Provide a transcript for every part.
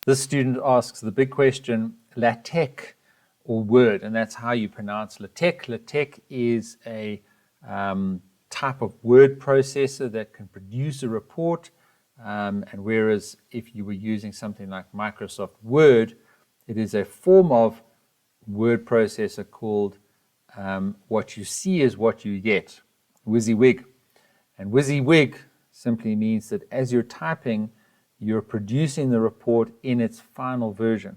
This student asks the big question, LATEX or Word, and that's how you pronounce LATEX. LATEX is a type of word processor that can produce a report, and whereas if you were using something like Microsoft Word, it is a form of word processor called what you see is what you get, WYSIWYG. And WYSIWYG simply means that as you're typing, you're producing the report in its final version.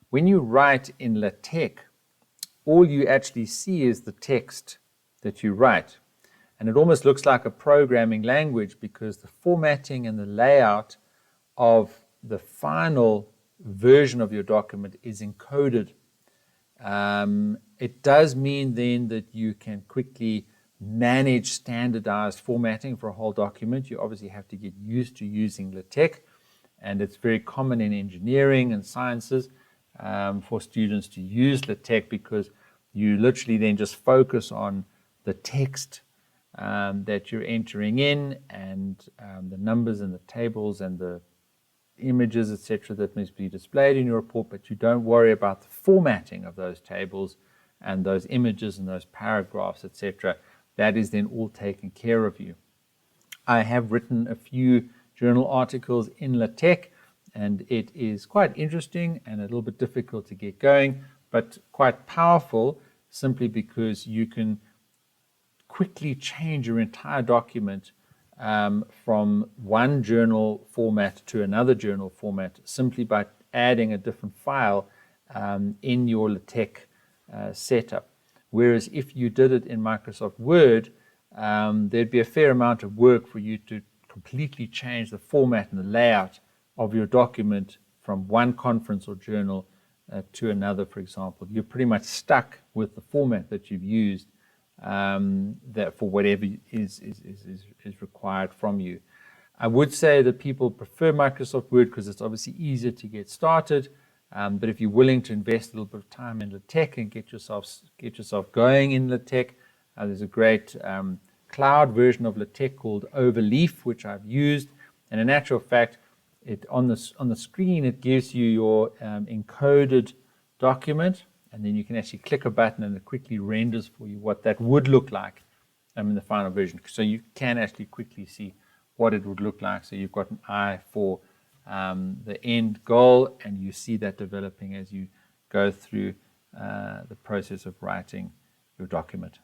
When you write in LaTeX, all you actually see is the text that you write. And it almost looks like a programming language because the formatting and the layout of the final version of your document is encoded. It does mean then that you can quickly manage standardized formatting for a whole document. You obviously have to get used to using LaTeX, and it's very common in engineering and sciences for students to use LaTeX because you literally then just focus on the text that you're entering in and the numbers and the tables and the images, etc., that must be displayed in your report, but you don't worry about the formatting of those tables and those images and those paragraphs, etc. That is then all taken care of you. I have written a few journal articles in LaTeX, and it is quite interesting and a little bit difficult to get going, but quite powerful simply because you can quickly change your entire document from one journal format to another journal format simply by adding a different file in your LaTeX setup. Whereas if you did it in Microsoft Word, there'd be a fair amount of work for you to completely change the format and the layout of your document from one conference or journal to another, for example. You're pretty much stuck with the format that you've used that for whatever is required from you. I would say that people prefer Microsoft Word because it's obviously easier to get started, but if you're willing to invest a little bit of time in LaTeX and get yourself going in LaTeX, there's a great cloud version of LaTeX called Overleaf, which I've used, and in actual fact, on the screen it gives you your encoded document, and then you can actually click a button and it quickly renders for you what that would look like in the final version. So you can actually quickly see what it would look like. So you've got an eye for the end goal, and you see that developing as you go through the process of writing your document.